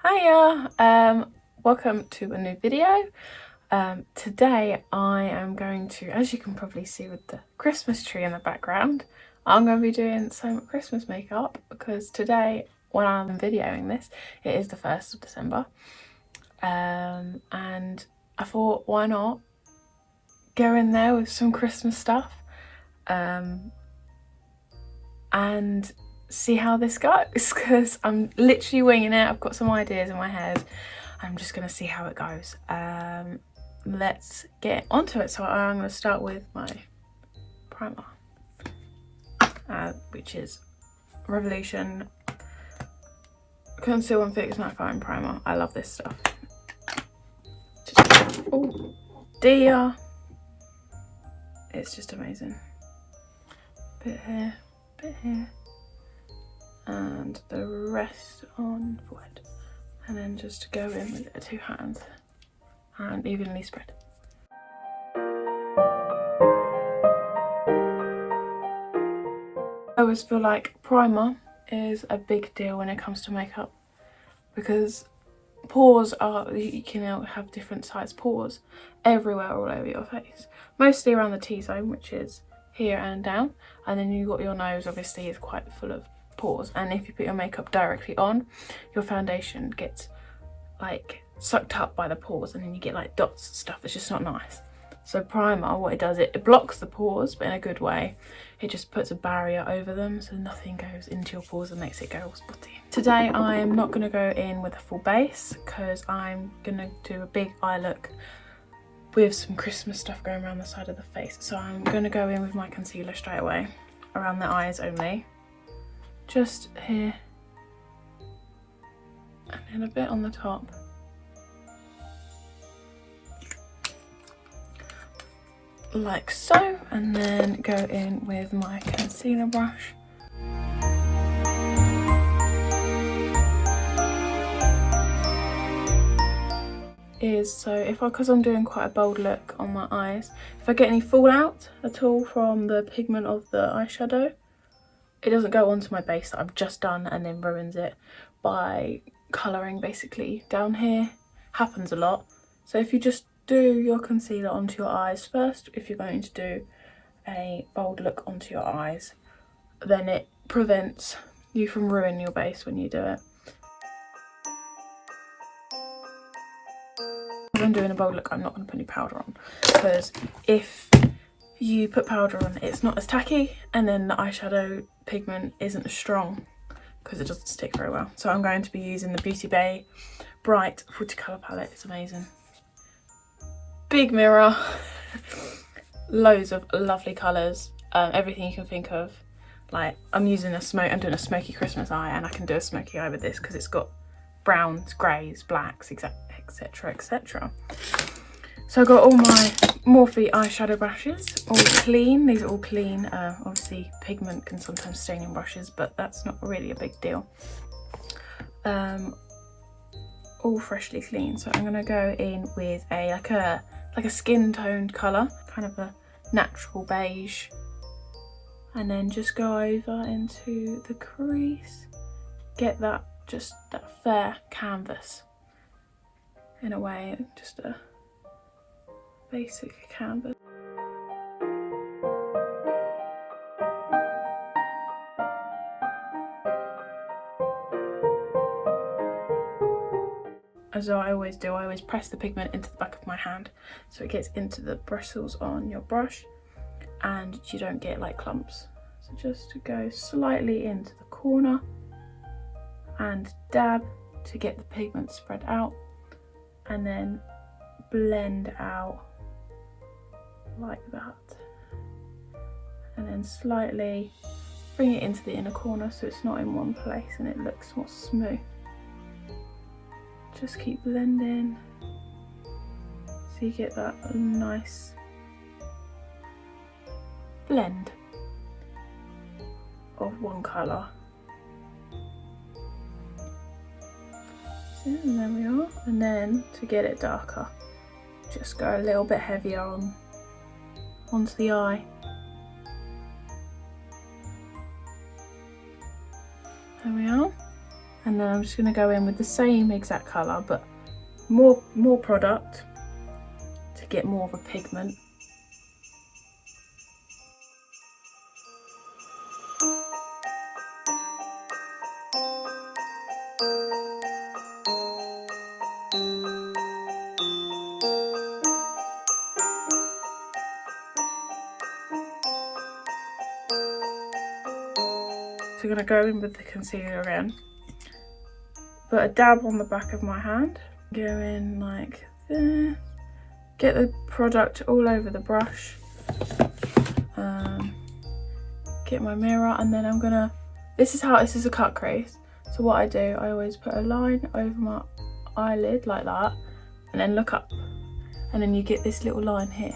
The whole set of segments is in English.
Hiya! Welcome to a new video. Today I am going to, as you can probably see with the Christmas tree in the background, I'm going to be doing some Christmas makeup because today, when I'm videoing this, it is the 1st of December. And I thought, why not go in there with some Christmas stuff and see how this goes, because I'm literally winging it. I've got some ideas in my head. I'm just going to see how it goes. Let's get onto it. So I'm going to start with my primer, which is Revolution Conceal and Fix Mattifying Primer. I love this stuff. Oh dear, it's just amazing. Bit here, and the rest on forehead, and then just go in with the 2 hands and evenly spread. I always feel like primer is a big deal when it comes to makeup, because pores are, you can have different sized pores everywhere all over your face, mostly around the T-zone, which is here and down, and then you got your nose obviously is quite full of pores, and if you put your makeup directly on, your foundation gets like sucked up by the pores and then you get like dots and stuff. It's just not nice. So primer, what it does, it blocks the pores, but in a good way. It just puts a barrier over them so nothing goes into your pores and makes it go all spotty. Today I am not going to go in with a full base because I'm going to do a big eye look with some Christmas stuff going around the side of the face. So I'm going to go in with my concealer straight away, around the eyes only. Just here and then a bit on the top. Like so, and then go in with my concealer brush. Because I'm doing quite a bold look on my eyes, if I get any fallout at all from the pigment of the eyeshadow, it doesn't go onto my base that I've just done and then ruins it by colouring basically down here. Happens a lot. So if you just do your concealer onto your eyes first, if you're going to do a bold look onto your eyes, then it prevents you from ruining your base when you do it. If I'm doing a bold look, I'm not going to put any powder on, because if you put powder on, it's not as tacky, and then the eyeshadow pigment isn't as strong because it doesn't stick very well. So I'm going to be using the Beauty Bay Bright 40 colour palette. It's amazing. Big mirror, loads of lovely colours, everything you can think of. Like I'm doing a smoky Christmas eye, and I can do a smoky eye with this because it's got browns, greys, blacks, etc, etc. So I've got all my Morphe eyeshadow brushes, all clean. These are all clean. Obviously pigment can sometimes stain in brushes, but that's not really a big deal. All freshly clean. So I'm going to go in with like a skin toned colour, kind of a natural beige, and then just go over into the crease, get that fair canvas in a way, just a basic canvas. As I always do, I always press the pigment into the back of my hand so it gets into the bristles on your brush and you don't get like clumps. So just to go slightly into the corner and dab to get the pigment spread out, and then blend out like that, and then slightly bring it into the inner corner so it's not in one place and it looks more smooth. Just keep blending so you get that nice blend of one colour. And there we are. And then to get it darker, just go a little bit heavier onto the eye. There we are. And then I'm just going to go in with the same exact colour, but more product to get more of a pigment. So I'm going to go in with the concealer again, put a dab on the back of my hand, go in like there, get the product all over the brush, get my mirror, and then I'm gonna, this is a cut crease, so what I do, I always put a line over my eyelid like that, and then look up, and then you get this little line here.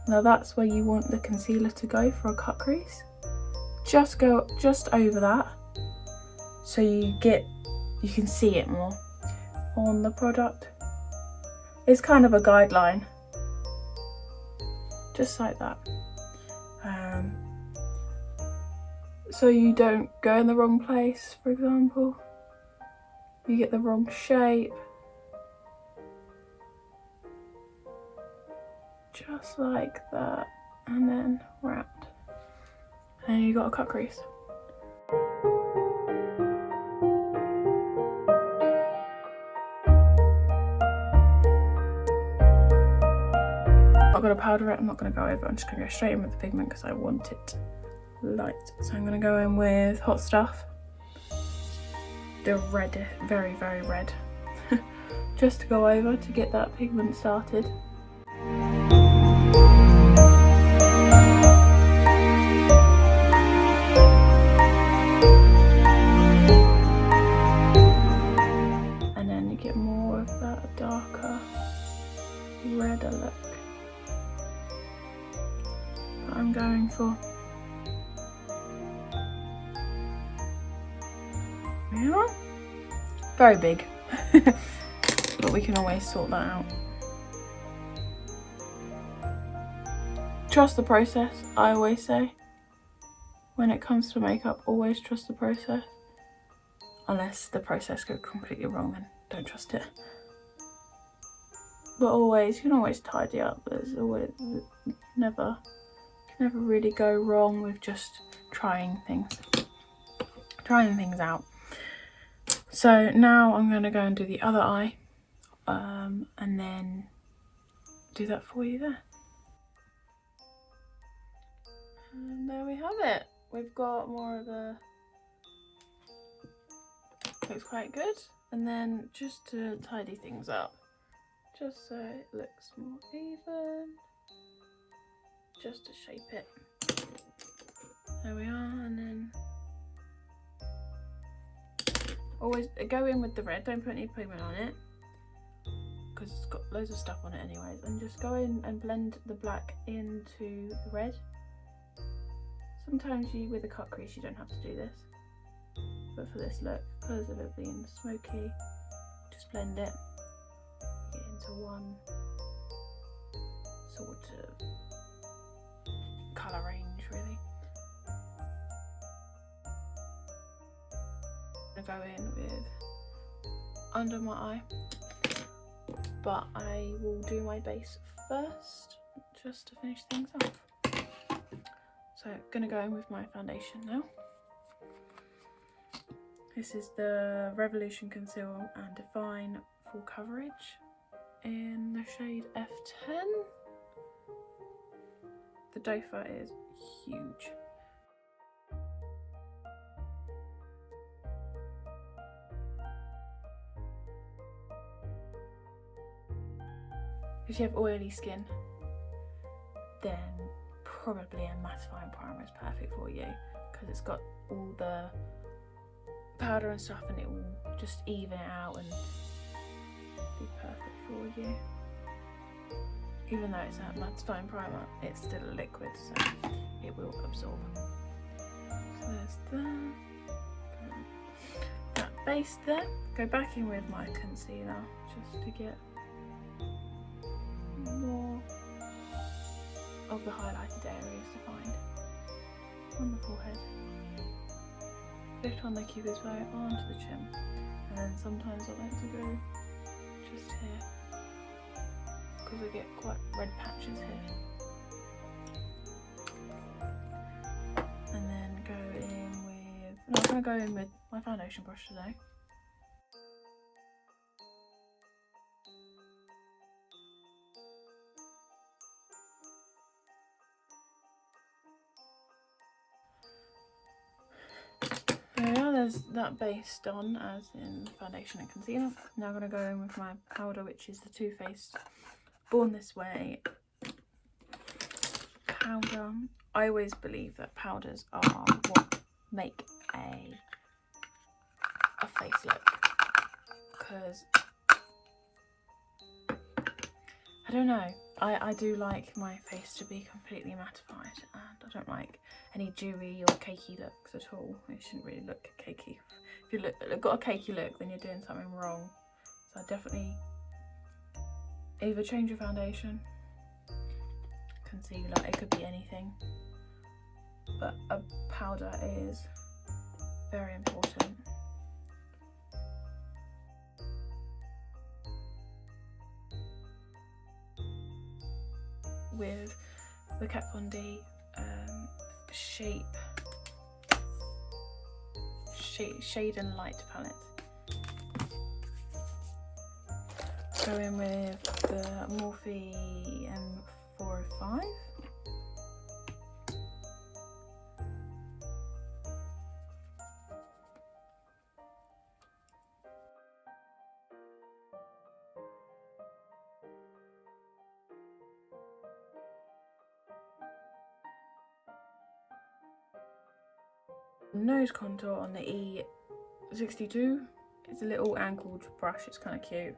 Now that's where you want the concealer to go for a cut crease. Just go just over that, so you can see it more on the product. It's kind of a guideline, just like that. So you don't go in the wrong place, for example. You get the wrong shape. Just like that, and then round. And you got a cut crease. I'm not going to powder it, I'm not going to go over it, I'm just going to go straight in with the pigment because I want it light. So I'm going to go in with Hot Stuff. The red, very, very red. Just to go over to get that pigment started. And then you get more of that darker, redder look that I'm going for. Yeah, very big, but we can always sort that out. Trust the process, I always say. When it comes to makeup, always trust the process. Unless the process goes completely wrong, then don't trust it. But always, you can always tidy up. There's always never really go wrong with just trying things out. So now I'm going to go and do the other eye, and then do that for you there. And there we have it. We've got more of the, looks quite good. And then just to tidy things up, just so it looks more even, just to shape it. There we are, and then always go in with the red, don't put any pigment on it because it's got loads of stuff on it anyways, and just go in and blend the black into the red. Sometimes with a cut crease you don't have to do this, but for this look, because of it being smoky, just blend it, get into one sort of colour range really. I'm going to go in with under my eye, but I will do my base first just to finish things off. So I'm going to go in with my foundation now. This is the Revolution Conceal and Define Full Coverage in the shade F10. The doe foot is huge. If you have oily skin, then probably a mattifying primer is perfect for you because it's got all the powder and stuff and it will just even it out and be perfect for you. Even though it's a mattifying primer, it's still a liquid, so it will absorb. So there's that base there. Go back in with my concealer just to get more of the highlighted areas defined on the forehead. bit on the Cupid's bow onto the chin, and then sometimes I like to go just here because I get quite red patches here. And then go in with, no, I'm going to go in with my foundation brush today. There we are, there's that base done, as in foundation and concealer. Now I'm going to go in with my powder, which is the Too Faced Born This Way powder. I always believe that powders are what make a face look, because I don't know, I do like my face to be completely mattified, and I don't like any dewy or cakey looks at all. It shouldn't really look cakey. If you got a cakey look, then you're doing something wrong. So I definitely either change your foundation, concealer, it could be anything, but a powder is very important. With the Kat Von D Shade and Light palette. Go in with the Morphe M405. Nose contour on the E62. It's a little angled brush, it's kind of cute.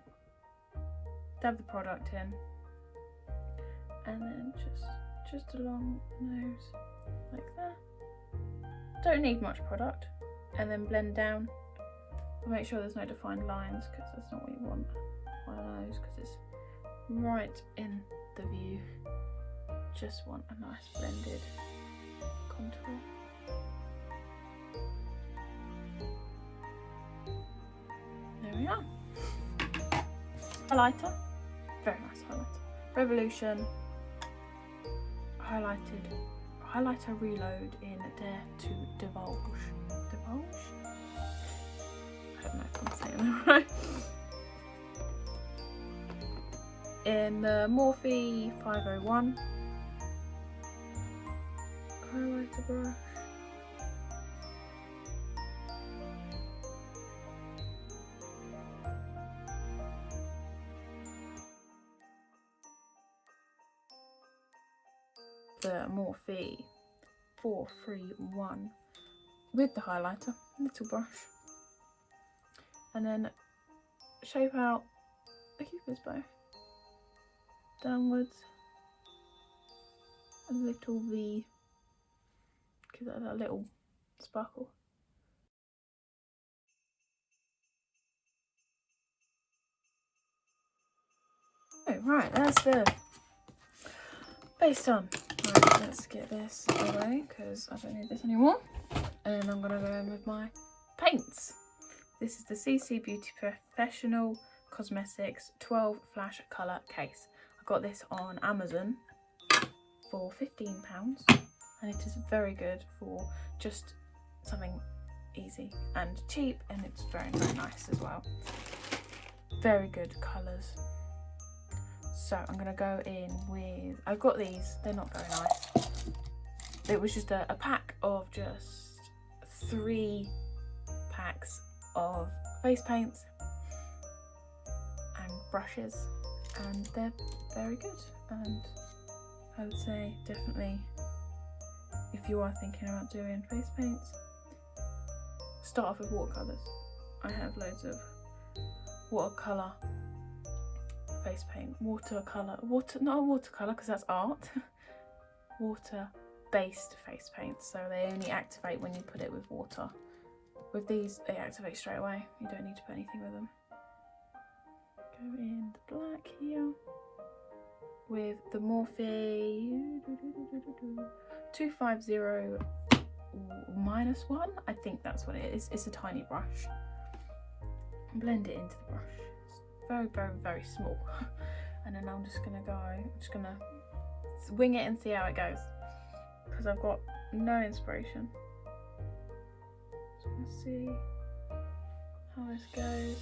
Dab the product in, and then just along the nose like that. Don't need much product, and then blend down. Make sure there's no defined lines, because that's not what you want on a nose, because it's right in the view. Just want a nice blended contour. There we are. Highlighter, very nice highlighter. Revolution highlighter reload in Dare to Divulge. Divulge? I don't know if I'm saying that right. In the Morphe 501 highlighter brush. The Morphe 431 with the highlighter, little brush, and then shape out a Cupid's bow downwards, a little V, give that a little sparkle. Oh, right, there's the base done. Right, let's get this away because I don't need this anymore. And then I'm going to go in with my paints. This is the CC Beauty Professional Cosmetics 12 Flash Colour Case. I got this on Amazon for £15, and it is very good for just something easy and cheap, and it's very, very nice as well. Very good colours. So I'm going to go in with, I've got these, they're not very nice. It was just a pack of just 3 packs of face paints and brushes, and they're very good. And I would say definitely, if you are thinking about doing face paints, start off with watercolours. I have loads of watercolour face paint, not a watercolour because that's art, water based face paints, so they only activate when you put it with water. With these they activate straight away, you don't need to put anything with them. Go in the black here with the Morphe 250 -1. I think that's what it is. It's a tiny brush. Blend it into the brush. It's very, very, very small. And then I'm just gonna wing it and see how it goes, because I've got no inspiration. So let's see how this goes.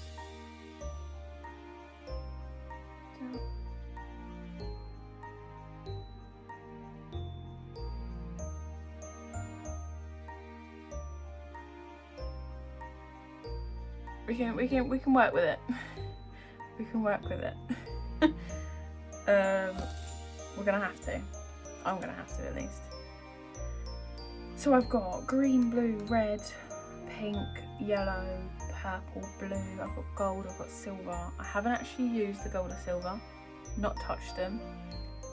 We can work with it. We can work with it. We're gonna have to. I'm gonna have to at least. So I've got green, blue, red, pink, yellow, purple, blue. I've got gold. I've got silver. I haven't actually used the gold or silver. Not touched them,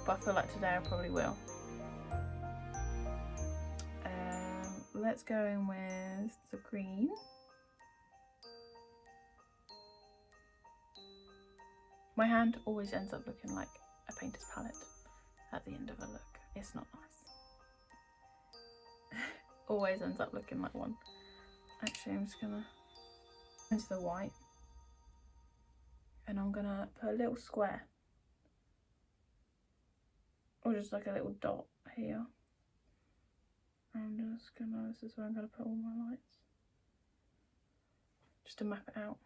but I feel like today I probably will. Let's go in with the green. My hand always ends up looking like a painter's palette at the end of a look. It's not nice. Always ends up looking like one. Actually, I'm just gonna into the white, and I'm gonna put a little square, or just like a little dot here. I'm just gonna, this is where I'm gonna put all my lights, just to map it out.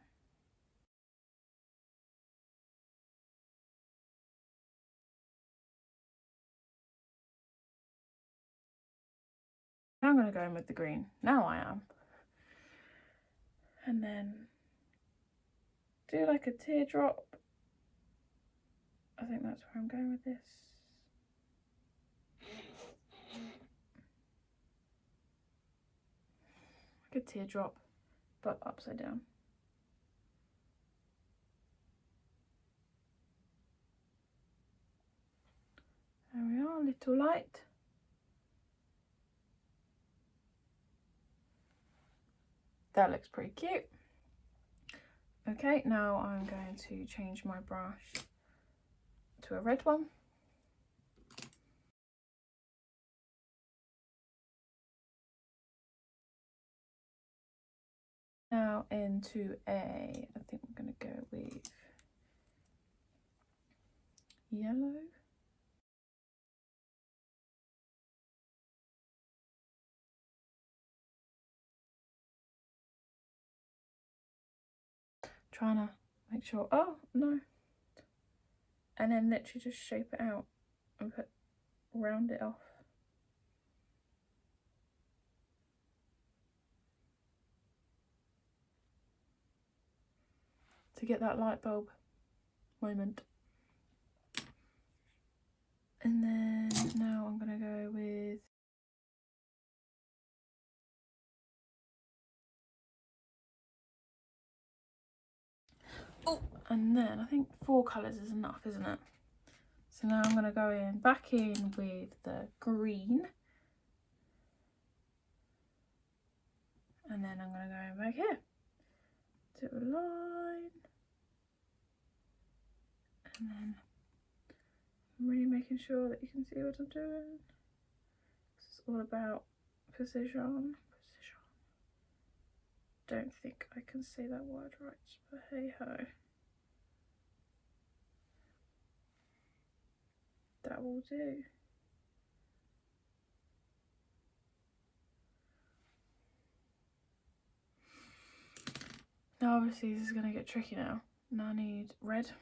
Now I'm gonna go in with the green. Now I am. And then do like a teardrop. I think that's where I'm going with this. Like a teardrop, but upside down. There we are, little light. That looks pretty cute. Okay, now I'm going to change my brush to a red one. Now into I think we're going to go with yellow. Trying to make sure, oh no. And then literally just shape it out and round it off. To get that light bulb moment. And then now I'm gonna go with and then I think 4 colours is enough, isn't it? So now I'm gonna go back in with the green. And then I'm gonna go in back here. Do a line. And then I'm really making sure that you can see what I'm doing. It's all about precision. Don't think I can say that word right, but hey ho. That will do. Now obviously this is going to get tricky now. Now I need red.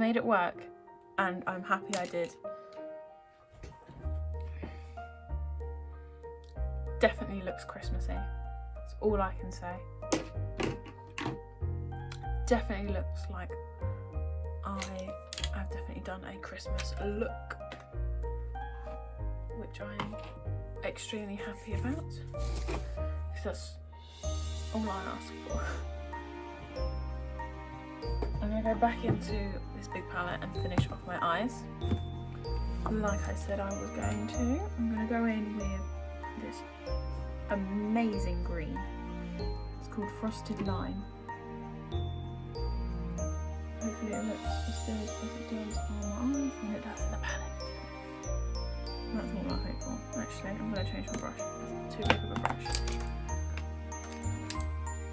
made it work, and I'm happy I did. Definitely looks Christmassy. That's all I can say. Definitely looks like I have definitely done a Christmas look, which I'm extremely happy about, because that's all I ask for. I'm going to go back into this big palette and finish off my eyes. Like I said I was going to. I'm going to go in with this amazing green. It's called Frosted Lime. Hopefully it looks as good as it does on my eyes and it does in the palette. That's all I hope for. Actually, I'm going to change my brush. That's too big of a brush.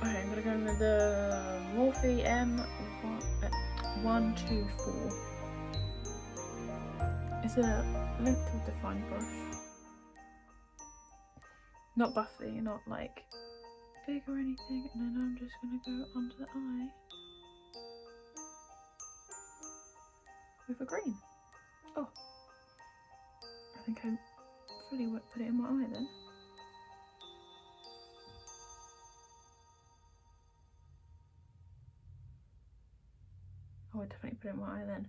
Okay, I'm going to go with the Morphe M124. It's a little defined brush. Not buffy, not like big or anything. And then I'm just going to go under the eye with a green. Oh, I think I fully put it in my eye then. Oh, I definitely put it in my eye then.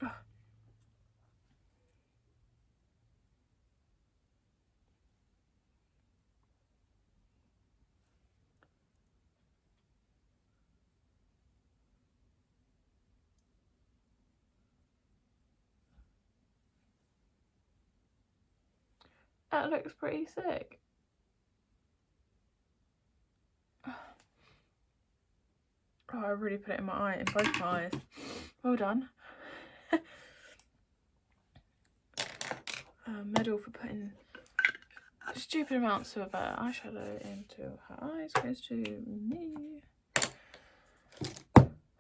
Oh. That looks pretty sick. Oh, I really put it in my eye, in both my eyes. Well done. Medal for putting stupid amounts of eyeshadow into her eyes goes to me.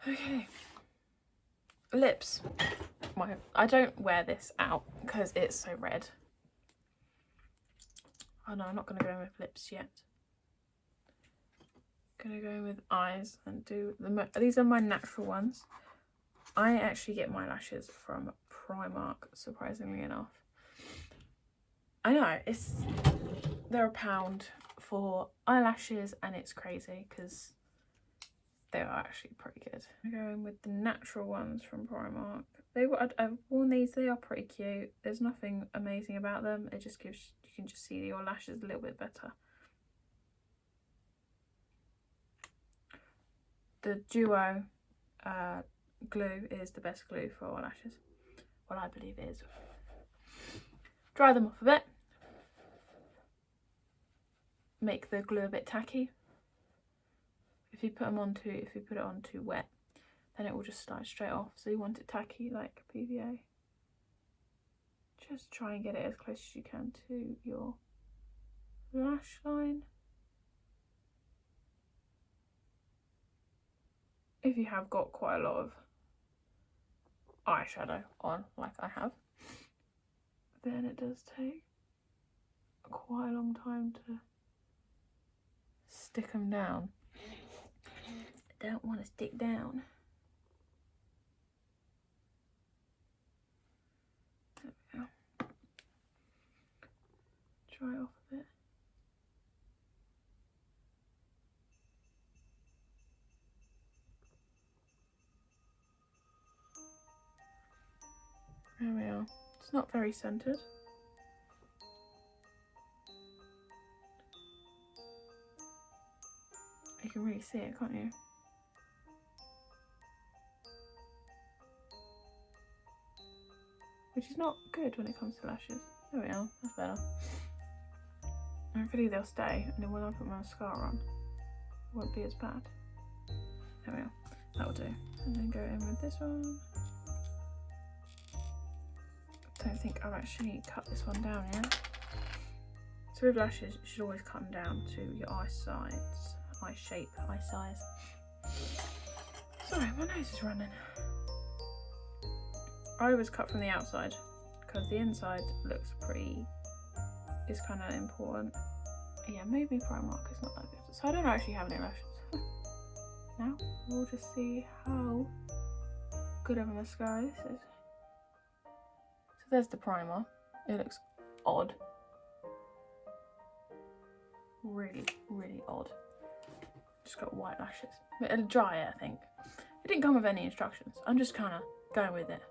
Okay. Lips. I don't wear this out because it's so red. Oh no, I'm not going to go in with lips yet. Gonna go with eyes and do these are my natural ones. I actually get my lashes from Primark, surprisingly enough. I know they're £1 for eyelashes, and it's crazy because they are actually pretty good. I'm going with the natural ones from Primark. I've worn these. They are pretty cute. There's nothing amazing about them. It just gives, you can just see your lashes a little bit better. The Duo glue is the best glue for eyelashes. Well, I believe it is. Dry them off a bit. Make the glue a bit tacky. If you put it on too wet, then it will just slide straight off. So you want it tacky, like PVA. Just try and get it as close as you can to your lash line. If you have got quite a lot of eyeshadow on, like I have, then it does take quite a long time to stick them down. I don't want to stick down. There we go. Dry it off a bit. There we are. It's not very centered. You can really see it, can't you? Which is not good when it comes to lashes. There we are, that's better. Hopefully they'll stay, and then when I put my mascara on, it won't be as bad. There we are, that'll do. And then go in with this one. I don't think I've actually cut this one down yet. So with lashes, you should always cut them down to your eye sides, eye shape, eye size. Sorry, my nose is running. I always cut from the outside because the inside looks pretty, is kind of important. Yeah, maybe Primark is not that good. So I don't actually have any lashes. Now we'll just see how good of a mascara this is. So there's the primer. It looks odd. Really, really odd. Just got white lashes. But it'll dry it, I think. It didn't come with any instructions. I'm just kind of going with it.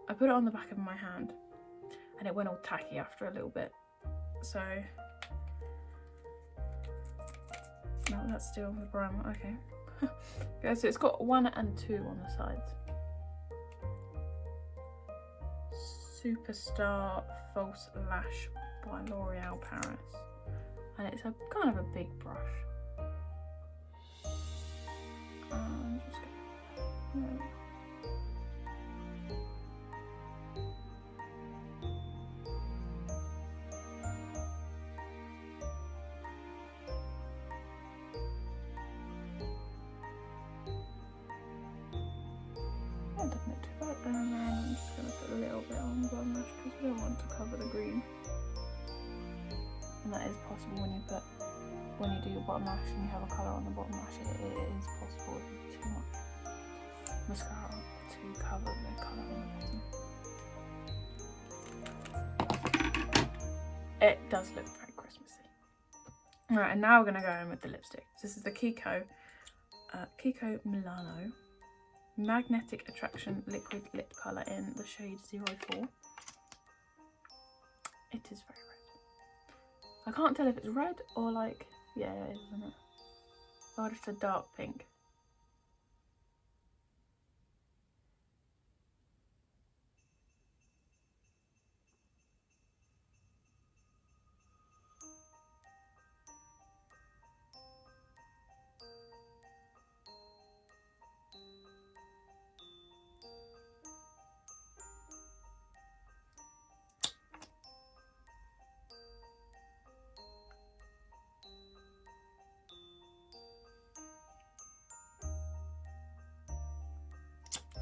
I put it on the back of my hand and it went all tacky after a little bit. So, no, that's still the primer, okay. Okay, so it's got 1 and 2 on the sides. Superstar False Lash by L'Oreal Paris. And it's a kind of a big brush. Just go. That doesn't look too bad. And then I'm just going to put a little bit on the bottom lash because we don't want to cover the green. And that is possible when you do your bottom lash and you have a colour on the bottom lash. It is possible with too much mascara to cover the colour on the bottom. It does look very Christmassy. Alright, and now we're going to go in with the lipstick. So this is the Kiko Milano Magnetic Attraction Liquid Lip Colour in the shade 04. It is very red. I can't tell if it's red or like, yeah, it is, isn't it? Or just a dark pink.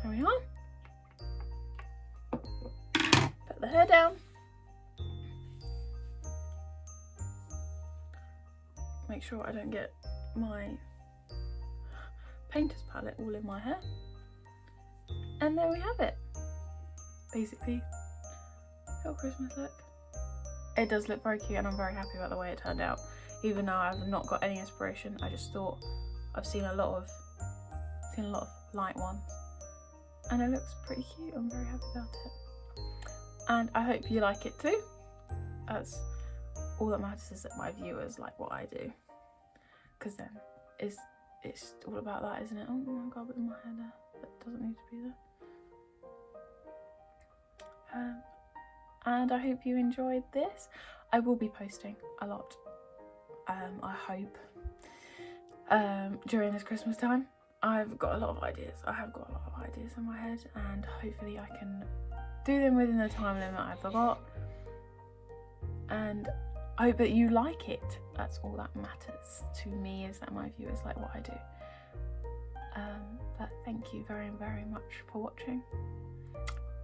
There we are. Put the hair down. Make sure I don't get my painter's palette all in my hair. And there we have it. Basically, little Christmas look. It does look very cute and I'm very happy about the way it turned out. Even though I've not got any inspiration, I just thought I've seen a lot of light ones. And it looks pretty cute. I'm very happy about it. And I hope you like it too. That's all that matters, is that my viewers like what I do. Because then it's all about that, isn't it? Oh my god, with my hair there. That doesn't need to be there. And I hope you enjoyed this. I will be posting a lot, I hope, during this Christmas time. I've got a lot of ideas. I have got a lot of ideas in my head, and hopefully I can do them within the time limit I forgot. And I hope that you like it. That's all that matters to me, is that my viewers like what I do. But thank you very, very much for watching.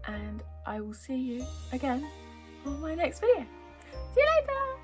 And I will see you again on my next video. See you later!